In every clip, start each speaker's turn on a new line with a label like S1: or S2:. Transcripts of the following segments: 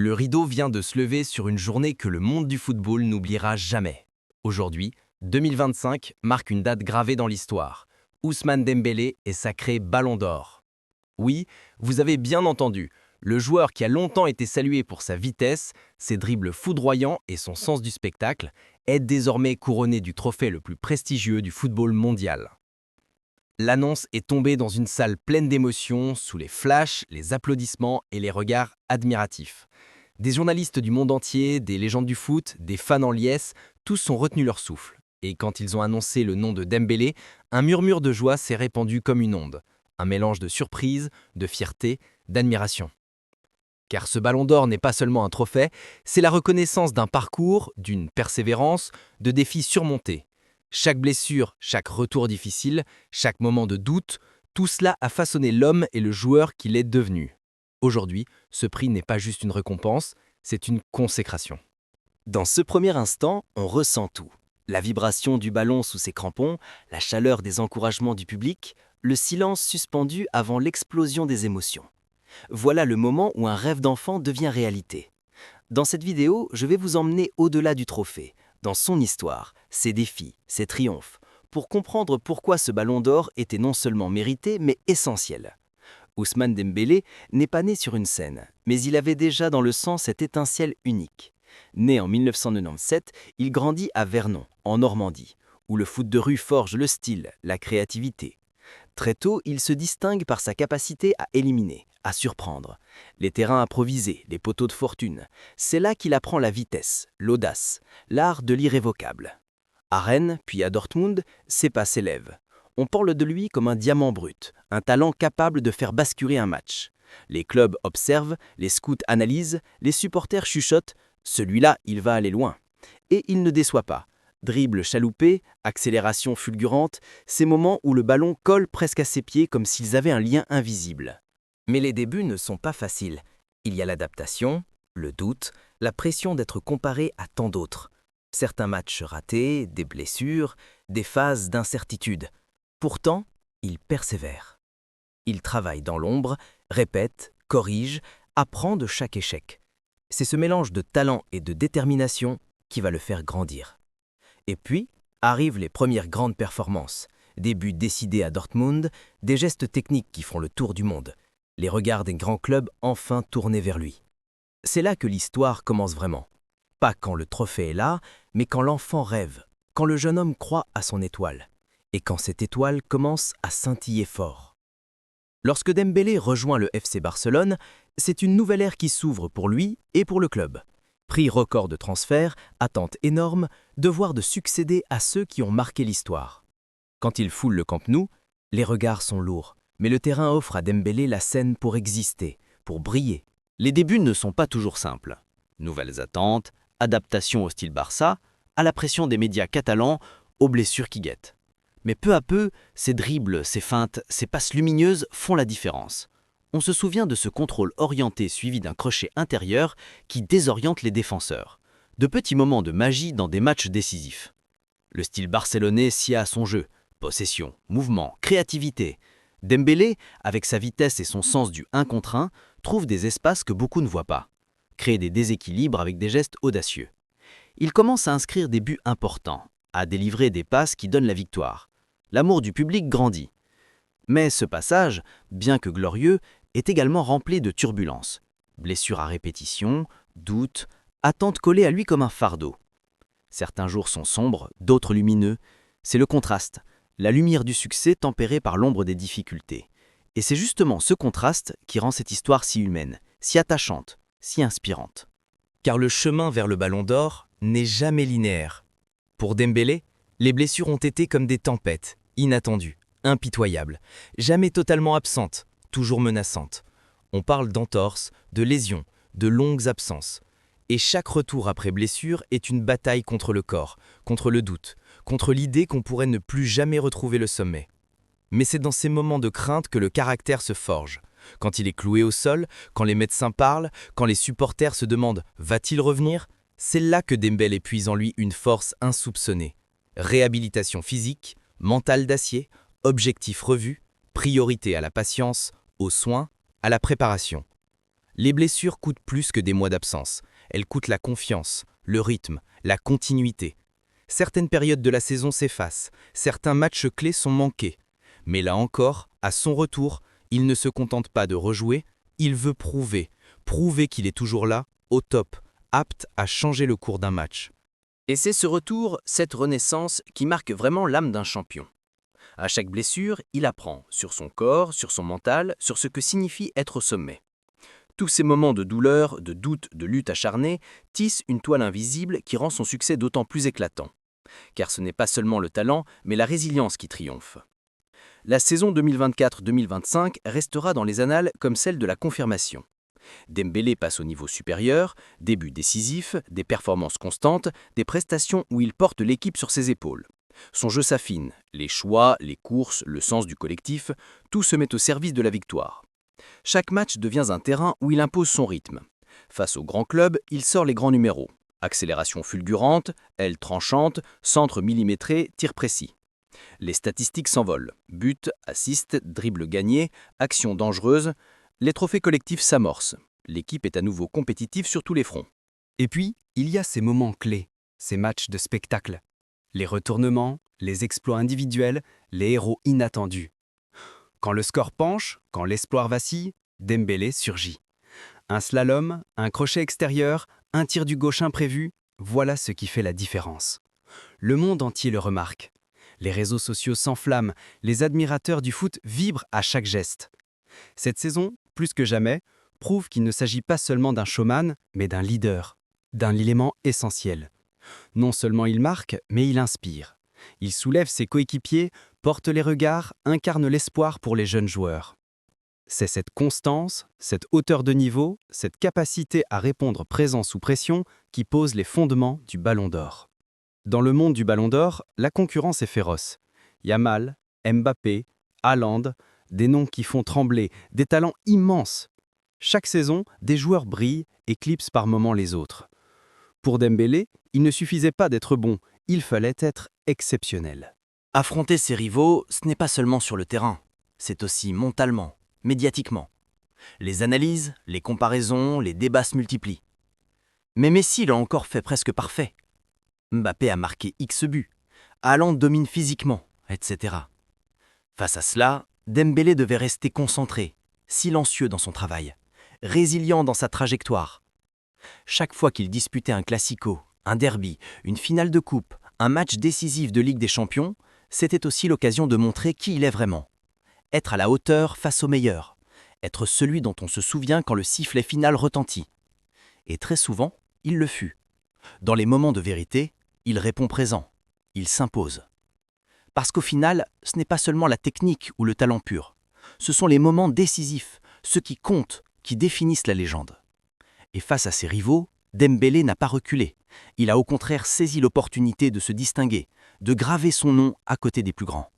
S1: Le rideau vient de se lever sur une journée que le monde du football n'oubliera jamais. Aujourd'hui, 2025 marque une date gravée dans l'histoire. Ousmane Dembélé est sacré Ballon d'Or. Oui, vous avez bien entendu, le joueur qui a longtemps été salué pour sa vitesse, ses dribbles foudroyants et son sens du spectacle, est désormais couronné du trophée le plus prestigieux du football mondial. L'annonce est tombée dans une salle pleine d'émotions, sous les flashs, les applaudissements et les regards admiratifs. Des journalistes du monde entier, des légendes du foot, des fans en liesse, tous ont retenu leur souffle. Et quand ils ont annoncé le nom de Dembélé, un murmure de joie s'est répandu comme une onde. Un mélange de surprise, de fierté, d'admiration. Car ce Ballon d'Or n'est pas seulement un trophée, c'est la reconnaissance d'un parcours, d'une persévérance, de défis surmontés. Chaque blessure, chaque retour difficile, chaque moment de doute, tout cela a façonné l'homme et le joueur qu'il est devenu. Aujourd'hui, ce prix n'est pas juste une récompense, c'est une consécration.
S2: Dans ce premier instant, on ressent tout. La vibration du ballon sous ses crampons, la chaleur des encouragements du public, le silence suspendu avant l'explosion des émotions. Voilà le moment où un rêve d'enfant devient réalité. Dans cette vidéo, je vais vous emmener au-delà du trophée, dans son histoire, ses défis, ses triomphes, pour comprendre pourquoi ce Ballon d'Or était non seulement mérité, mais essentiel. Ousmane Dembélé n'est pas né sur une scène, mais il avait déjà dans le sang cette étincelle unique. Né en 1997, il grandit à Vernon, en Normandie, où le foot de rue forge le style, la créativité. Très tôt, il se distingue par sa capacité à éliminer, à surprendre. Les terrains improvisés, les poteaux de fortune, c'est là qu'il apprend la vitesse, l'audace, l'art de l'irrévocable. À Rennes, puis à Dortmund, ses pas s'élèvent. On parle de lui comme un diamant brut, un talent capable de faire basculer un match. Les clubs observent, les scouts analysent, les supporters chuchotent « celui-là, il va aller loin ». Et il ne déçoit pas. Dribble chaloupé, accélération fulgurante, ces moments où le ballon colle presque à ses pieds comme s'ils avaient un lien invisible. Mais les débuts ne sont pas faciles. Il y a l'adaptation, le doute, la pression d'être comparé à tant d'autres. Certains matchs ratés, des blessures, des phases d'incertitude. Pourtant, il persévère. Il travaille dans l'ombre, répète, corrige, apprend de chaque échec. C'est ce mélange de talent et de détermination qui va le faire grandir. Et puis, arrivent les premières grandes performances. Des buts décidés à Dortmund, des gestes techniques qui font le tour du monde. Les regards des grands clubs enfin tournés vers lui. C'est là que l'histoire commence vraiment. Pas quand le trophée est là, mais quand l'enfant rêve, quand le jeune homme croit à son étoile, et quand cette étoile commence à scintiller fort. Lorsque Dembélé rejoint le FC Barcelone, c'est une nouvelle ère qui s'ouvre pour lui et pour le club. Prix record de transfert, attente énorme, devoir de succéder à ceux qui ont marqué l'histoire. Quand il foule le Camp Nou, les regards sont lourds, mais le terrain offre à Dembélé la scène pour exister, pour briller.
S3: Les débuts ne sont pas toujours simples. Nouvelles attentes, adaptation au style Barça, à la pression des médias catalans, aux blessures qui guettent. Mais peu à peu, ces dribbles, ces feintes, ces passes lumineuses font la différence. On se souvient de ce contrôle orienté suivi d'un crochet intérieur qui désoriente les défenseurs. De petits moments de magie dans des matchs décisifs. Le style barcelonais sied à son jeu. Possession, mouvement, créativité. Dembélé, avec sa vitesse et son sens du 1 contre 1, trouve des espaces que beaucoup ne voient pas. Crée des déséquilibres avec des gestes audacieux. Il commence à inscrire des buts importants, à délivrer des passes qui donnent la victoire. L'amour du public grandit. Mais ce passage, bien que glorieux, est également rempli de turbulences. Blessures à répétition, doutes, attentes collées à lui comme un fardeau. Certains jours sont sombres, d'autres lumineux. C'est le contraste, la lumière du succès tempérée par l'ombre des difficultés. Et c'est justement ce contraste qui rend cette histoire si humaine, si attachante, si inspirante.
S1: Car le chemin vers le Ballon d'Or n'est jamais linéaire. Pour Dembélé, les blessures ont été comme des tempêtes, inattendues, impitoyables, jamais totalement absentes, toujours menaçantes. On parle d'entorses, de lésions, de longues absences. Et chaque retour après blessure est une bataille contre le corps, contre le doute, contre l'idée qu'on pourrait ne plus jamais retrouver le sommet. Mais c'est dans ces moments de crainte que le caractère se forge. Quand il est cloué au sol, quand les médecins parlent, quand les supporters se demandent « va-t-il revenir ?», c'est là que Dembélé puise en lui une force insoupçonnée. Réhabilitation physique, mental d'acier, objectif revu, priorité à la patience, aux soins, à la préparation. Les blessures coûtent plus que des mois d'absence. Elles coûtent la confiance, le rythme, la continuité. Certaines périodes de la saison s'effacent, certains matchs clés sont manqués. Mais là encore, à son retour, il ne se contente pas de rejouer, il veut prouver qu'il est toujours là, au top, apte à changer le cours d'un match.
S2: Et c'est ce retour, cette renaissance, qui marque vraiment l'âme d'un champion. À chaque blessure, il apprend sur son corps, sur son mental, sur ce que signifie être au sommet. Tous ces moments de douleur, de doute, de lutte acharnée tissent une toile invisible qui rend son succès d'autant plus éclatant. Car ce n'est pas seulement le talent, mais la résilience qui triomphe. La saison 2024-2025 restera dans les annales comme celle de la confirmation. Dembélé passe au niveau supérieur, des buts décisifs, des performances constantes, des prestations où il porte l'équipe sur ses épaules. Son jeu s'affine, les choix, les courses, le sens du collectif, tout se met au service de la victoire. Chaque match devient un terrain où il impose son rythme. Face aux grands clubs, il sort les grands numéros. Accélération fulgurante, aile tranchante, centre millimétré, tir précis. Les statistiques s'envolent. Buts, assists, dribbles gagnés, actions dangereuses. Les trophées collectifs s'amorcent. L'équipe est à nouveau compétitive sur tous les fronts.
S4: Et puis, il y a ces moments clés, ces matchs de spectacle. Les retournements, les exploits individuels, les héros inattendus. Quand le score penche, quand l'espoir vacille, Dembélé surgit. Un slalom, un crochet extérieur, un tir du gauche imprévu, voilà ce qui fait la différence. Le monde entier le remarque. Les réseaux sociaux s'enflamment, les admirateurs du foot vibrent à chaque geste. Cette saison, plus que jamais, prouve qu'il ne s'agit pas seulement d'un showman, mais d'un leader, d'un élément essentiel. Non seulement il marque, mais il inspire. Il soulève ses coéquipiers, porte les regards, incarne l'espoir pour les jeunes joueurs. C'est cette constance, cette hauteur de niveau, cette capacité à répondre présent sous pression qui pose les fondements du Ballon d'Or. Dans le monde du Ballon d'Or, la concurrence est féroce. Yamal, Mbappé, Haaland, des noms qui font trembler, des talents immenses. Chaque saison, des joueurs brillent, éclipsent par moments les autres. Pour Dembélé, il ne suffisait pas d'être bon, il fallait être exceptionnel.
S2: Affronter ses rivaux, ce n'est pas seulement sur le terrain, c'est aussi mentalement, médiatiquement. Les analyses, les comparaisons, les débats se multiplient. Mais Messi l'a encore fait presque parfait. Mbappé a marqué X buts, Haaland domine physiquement, etc. Face à cela, Dembélé devait rester concentré, silencieux dans son travail, résilient dans sa trajectoire. Chaque fois qu'il disputait un classico, un derby, une finale de coupe, un match décisif de Ligue des Champions, c'était aussi l'occasion de montrer qui il est vraiment. Être à la hauteur face aux meilleurs, être celui dont on se souvient quand le sifflet final retentit. Et très souvent, il le fut. Dans les moments de vérité, il répond présent, il s'impose. Parce qu'au final, ce n'est pas seulement la technique ou le talent pur. Ce sont les moments décisifs, ceux qui comptent, qui définissent la légende. Et face à ses rivaux, Dembélé n'a pas reculé. Il a au contraire saisi l'opportunité de se distinguer, de graver son nom à côté des plus grands.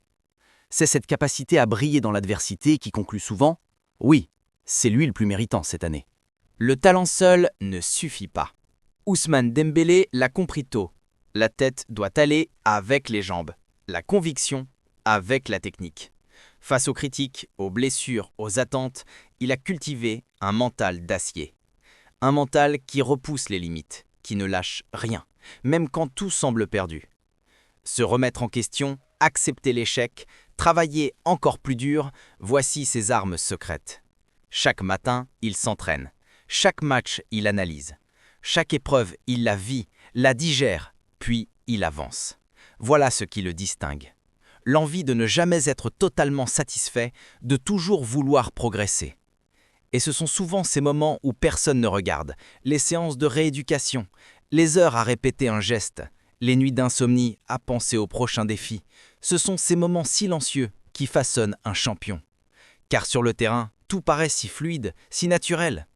S2: C'est cette capacité à briller dans l'adversité qui conclut souvent « Oui, c'est lui le plus méritant cette année ». Le talent seul ne suffit pas. Ousmane Dembélé l'a compris tôt. La tête doit aller avec les jambes. La conviction avec la technique. Face aux critiques, aux blessures, aux attentes, il a cultivé un mental d'acier. Un mental qui repousse les limites, qui ne lâche rien, même quand tout semble perdu. Se remettre en question, accepter l'échec, travailler encore plus dur, voici ses armes secrètes. Chaque matin, il s'entraîne. Chaque match, il analyse. Chaque épreuve, il la vit, la digère, puis il avance. Voilà ce qui le distingue. L'envie de ne jamais être totalement satisfait, de toujours vouloir progresser. Et ce sont souvent ces moments où personne ne regarde, les séances de rééducation, les heures à répéter un geste, les nuits d'insomnie à penser au prochain défi. Ce sont ces moments silencieux qui façonnent un champion. Car sur le terrain, tout paraît si fluide, si naturel.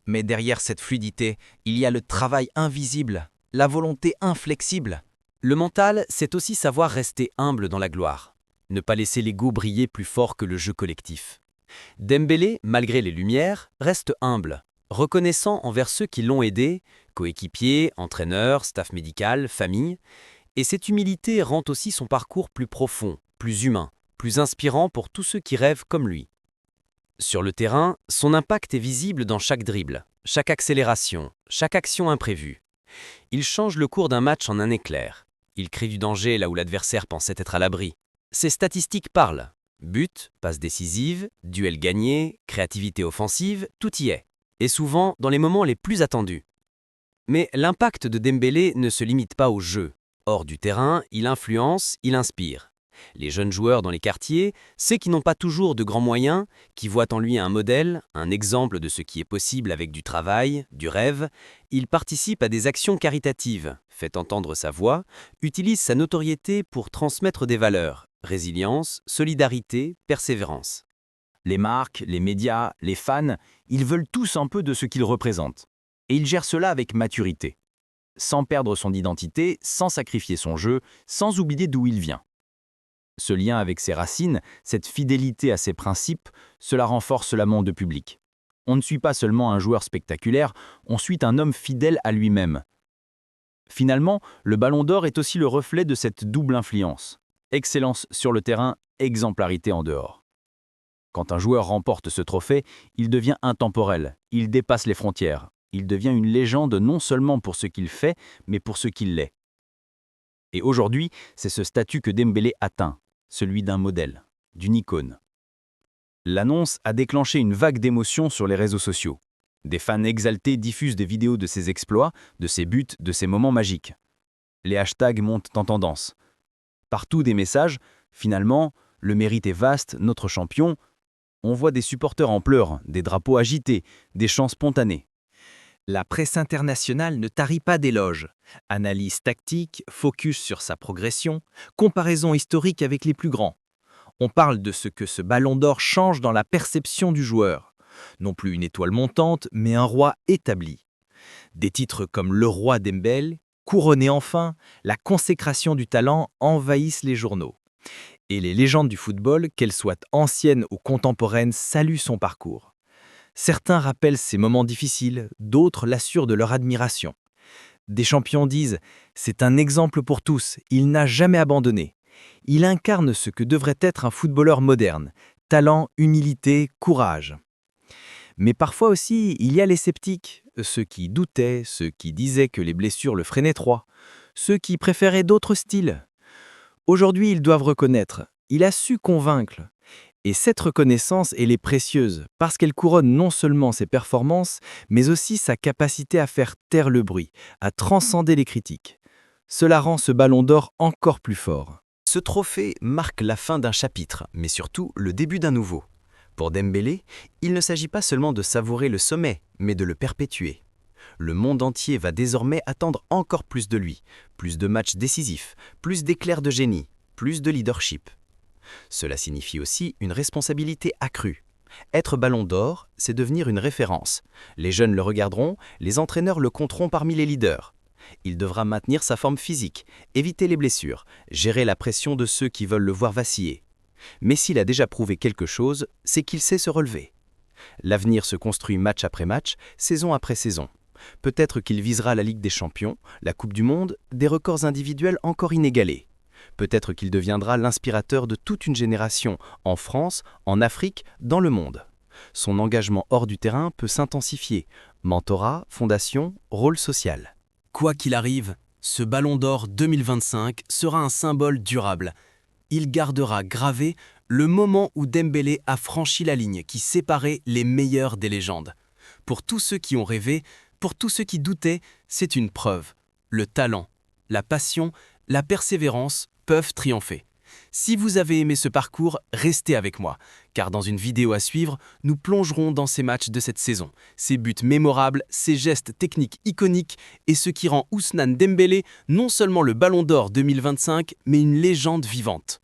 S2: Mais derrière cette fluidité, il y a le travail invisible, la volonté inflexible.
S4: Le mental, c'est aussi savoir rester humble dans la gloire. Ne pas laisser l'ego briller plus fort que le jeu collectif. Dembélé, malgré les lumières, reste humble, reconnaissant envers ceux qui l'ont aidé, coéquipiers, entraîneurs, staff médical, famille. Et cette humilité rend aussi son parcours plus profond, plus humain, plus inspirant pour tous ceux qui rêvent comme lui.
S3: Sur le terrain, son impact est visible dans chaque dribble, chaque accélération, chaque action imprévue. Il change le cours d'un match en un éclair. Il crée du danger là où l'adversaire pensait être à l'abri. Ses statistiques parlent. But, passes décisives, duels gagnés, créativité offensive, tout y est. Et souvent dans les moments les plus attendus. Mais l'impact de Dembélé ne se limite pas au jeu. Hors du terrain, il influence, il inspire. Les jeunes joueurs dans les quartiers, ceux qui n'ont pas toujours de grands moyens, qui voient en lui un modèle, un exemple de ce qui est possible avec du travail, du rêve, il participe à des actions caritatives, fait entendre sa voix, utilise sa notoriété pour transmettre des valeurs, résilience, solidarité, persévérance.
S5: Les marques, les médias, les fans, ils veulent tous un peu de ce qu'il représente. Et il gère cela avec maturité, sans perdre son identité, sans sacrifier son jeu, sans oublier d'où il vient. Ce lien avec ses racines, cette fidélité à ses principes, cela renforce l'amour de public. On ne suit pas seulement un joueur spectaculaire, on suit un homme fidèle à lui-même. Finalement, le Ballon d'Or est aussi le reflet de cette double influence. Excellence sur le terrain, exemplarité en dehors. Quand un joueur remporte ce trophée, il devient intemporel, il dépasse les frontières. Il devient une légende non seulement pour ce qu'il fait, mais pour ce qu'il est. Et aujourd'hui, c'est ce statut que Dembélé atteint, celui d'un modèle, d'une icône. L'annonce a déclenché une vague d'émotions sur les réseaux sociaux. Des fans exaltés diffusent des vidéos de ses exploits, de ses buts, de ses moments magiques. Les hashtags montent en tendance. Partout des messages, finalement, le mérite est vaste, notre champion. On voit des supporters en pleurs, des drapeaux agités, des chants spontanés.
S1: La presse internationale ne tarit pas d'éloges. Analyse tactique, focus sur sa progression, comparaison historique avec les plus grands. On parle de ce que ce ballon d'or change dans la perception du joueur. Non plus une étoile montante, mais un roi établi. Des titres comme le roi Dembélé, couronné enfin, la consécration du talent envahissent les journaux. Et les légendes du football, qu'elles soient anciennes ou contemporaines, saluent son parcours. Certains rappellent ses moments difficiles, d'autres l'assurent de leur admiration. Des champions disent « C'est un exemple pour tous, il n'a jamais abandonné. Il incarne ce que devrait être un footballeur moderne, talent, humilité, courage. » Mais parfois aussi, il y a les sceptiques, ceux qui doutaient, ceux qui disaient que les blessures le freinaient trop, ceux qui préféraient d'autres styles. Aujourd'hui, ils doivent reconnaître, il a su convaincre. Et cette reconnaissance, elle est précieuse parce qu'elle couronne non seulement ses performances, mais aussi sa capacité à faire taire le bruit, à transcender les critiques. Cela rend ce ballon d'or encore plus fort.
S3: Ce trophée marque la fin d'un chapitre, mais surtout le début d'un nouveau. Pour Dembélé, il ne s'agit pas seulement de savourer le sommet, mais de le perpétuer. Le monde entier va désormais attendre encore plus de lui, plus de matchs décisifs, plus d'éclairs de génie, plus de leadership. Cela signifie aussi une responsabilité accrue. Être ballon d'or, c'est devenir une référence. Les jeunes le regarderont, les entraîneurs le compteront parmi les leaders. Il devra maintenir sa forme physique, éviter les blessures, gérer la pression de ceux qui veulent le voir vaciller. Mais s'il a déjà prouvé quelque chose, c'est qu'il sait se relever. L'avenir se construit match après match, saison après saison. Peut-être qu'il visera la Ligue des Champions, la Coupe du Monde, des records individuels encore inégalés. Peut-être qu'il deviendra l'inspirateur de toute une génération, en France, en Afrique, dans le monde. Son engagement hors du terrain peut s'intensifier. Mentorat, fondation, rôle social.
S1: Quoi qu'il arrive, ce ballon d'or 2025 sera un symbole durable. Il gardera gravé le moment où Dembélé a franchi la ligne qui séparait les meilleurs des légendes. Pour tous ceux qui ont rêvé, pour tous ceux qui doutaient, c'est une preuve. Le talent, la passion, la persévérance peuvent triompher. Si vous avez aimé ce parcours, restez avec moi, car dans une vidéo à suivre, nous plongerons dans ces matchs de cette saison, ces buts mémorables, ces gestes techniques iconiques et ce qui rend Ousmane Dembélé non seulement le Ballon d'Or 2025, mais une légende vivante.